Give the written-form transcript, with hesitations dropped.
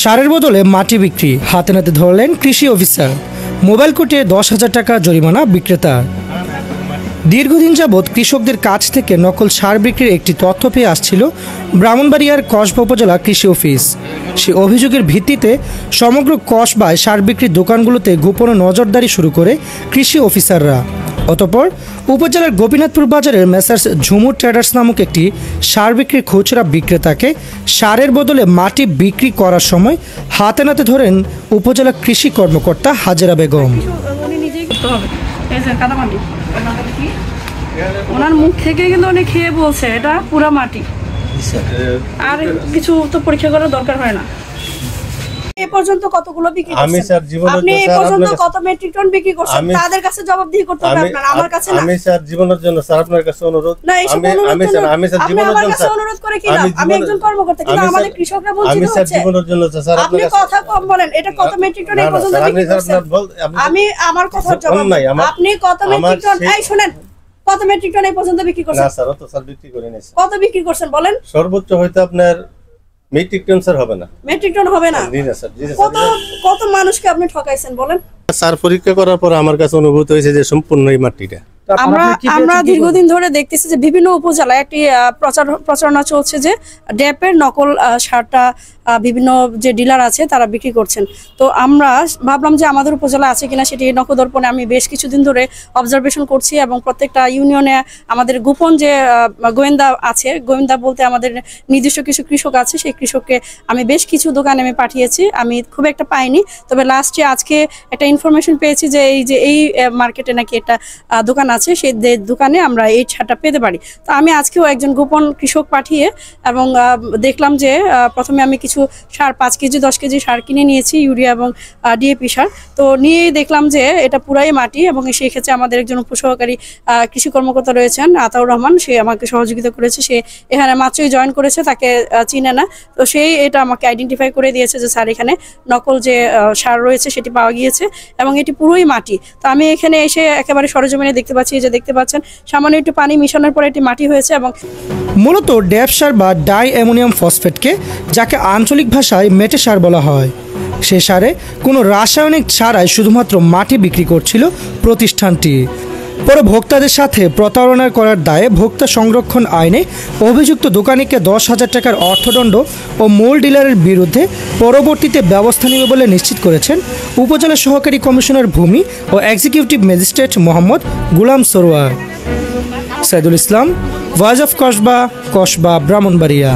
সারের বদলে মাটি বিক্রি, হাতে নাতে ধরলেন কৃষি অফিসার। মোবাইল কোর্টে 10,000 টাকা জরিমানা বিক্রেতার। দীর্ঘদিন যাবৎ কৃষকদের কাছ থেকে নকল সার বিক্রির একটি তথ্য পেয়ে আসছিল ব্রাহ্মণবাড়িয়ার কসবা উপজেলা কৃষি অফিস। সে অভিযোগের ভিত্তিতে সমগ্র কসবায় সার বিক্রির দোকানগুলোতে গোপনে নজরদারি শুরু করে কৃষি অফিসাররা। অতঃপর উপজেলার গোপীনাথপুর বাজারের মেসার্স ঝুমুর ট্রেডার্স নামক একটি সার বিক্রির খুচরা বিক্রেতাকে সারের বদলে মাটি বিক্রি করার সময় হাতে নাতে ধরেন উপজেলা কৃষি কর্মকর্তা হাজেরা বেগম। ওনার মুখ থেকে কিন্তু উনি খেয়ে বলছে এটা পুরা মাটি, আর কিছু তো পরীক্ষা করার দরকার হয় না। এ পর্যন্ত কতগুলো বিক্রি করছেন আমি স্যার জীবনের আপনি এ পর্যন্ত কত মেট্রিক টন বিক্রি করছেন তাদের কাছে জবাবদিহি করতে হবে আপনার, আমার কাছে না। আমি স্যার জীবনের জন্য স্যার আপনার কাছে অনুরোধ। আমি স্যার জীবনের জন্য স্যার অনুরোধ করে কি লাভ? আমি একজন কর্মকর্তা, কিন্তু আমাদের কৃষকরা বঞ্চিত হচ্ছে। আমি স্যার জীবনের জন্য স্যার আপনি কথা কম বলেন। এটা কত মেট্রিক টন এই পর্যন্ত বিক্রি করছেন? আমি আমার কথার জবাব নাই। আপনি কত মেট্রিক টন, এই শুনেন, কত মেট্রিক টন এই পর্যন্ত বিক্রি করছেন? না স্যার, অত স্যার বিক্রি করি নাই। কত বিক্রি করছেন বলেন? সর্বোচ্চ হয়তো আপনার মেট্রিক টন স্যার হবে না। মেট্রিক টন হবে না? জি না স্যার, জি স্যার। কত মানুষকে আপনি ঠকাইছেন বলেন? স্যার পরীক্ষা করার পর আমার কাছে অনুভূত হয়েছে যে সম্পূর্ণ এই মাটিটা। আমরা দীর্ঘদিন ধরে দেখতেছি যে বিভিন্ন উপজেলায় একটি প্রচারণা চলছে যে ড্যাপের নকল সারটা বিভিন্ন যে ডিলার আছে তারা বিক্রি করছেন। তো আমরা ভাবলাম যে আমাদের উপজেলা আছে কিনা সেটি নখদর্পণে আমি বেশ কিছুদিন ধরে অবজারভেশন করছি, এবং প্রত্যেকটা ইউনিয়নে আমাদের গোপন যে গোয়েন্দা আছে, গোয়েন্দা বলতে আমাদের নির্দিষ্ট কিছু কৃষক আছে, সেই কৃষককে আমি বেশ কিছু দোকানে আমি পাঠিয়েছি। আমি খুব একটা পাইনি, তবে লাস্টে আজকে একটা ইনফরমেশন পেয়েছি যে এই মার্কেটে নাকি একটা দোকান আছে, সেই দোকানে আমরা এই সারটা পেতে পারি। তো আমি আজকেও একজন গোপন কৃষক পাঠিয়ে এবং দেখলাম যে প্রথমে আমি কিছু সার 5 কেজি 10 কেজি সার কিনে নিয়েছি, ইউরিয়া এবং ডিএপি সার। তো নিয়েই দেখলাম যে এটা পুরাই মাটি, এবং সেই ক্ষেত্রে আমাদের একজন উপসহকারী কৃষি কর্মকর্তা রয়েছেন আতাউর রহমান, সে আমাকে সহযোগিতা করেছে। সে এখানে মাত্রই জয়েন করেছে, তাকে চিনে না, তো সেই এটা আমাকে আইডেন্টিফাই করে দিয়েছে যে স্যার এখানে নকল যে সার রয়েছে সেটি পাওয়া গিয়েছে এবং এটি পুরোই মাটি। তো আমি এখানে এসে একেবারে সরেজমিনে দেখতে পাচ্ছি, যে দেখতে পাচ্ছেন সামান্য একটু পানি মিশানোর পরে এটি মাটি হয়েছে। এবং মূলত ড্যাপ সার বা ডাই অ্যামোনিয়াম ফসফেটকে, যাকে আঞ্চলিক ভাষায় মেটে সার বলা হয়, সে সারে কোনো রাসায়নিক ছাড়াই শুধুমাত্র মাটি বিক্রি করছিল প্রতিষ্ঠানটি। পরে ভোক্তাদের সাথে প্রতারণা করার দায়ে ভোক্তা সংরক্ষণ আইনে অভিযুক্ত দোকানিকে 10,000 টাকার অর্থদণ্ড ও মূল ডিলারের বিরুদ্ধে পরবর্তীতে ব্যবস্থা নেবে বলে নিশ্চিত করেছেন উপজেলা সহকারী কমিশনার ভূমি ও executive magistrate Mohammad Gulam Sarwar. Saidul Islam, voice of Kasba, Kasba, Brahmanbaria.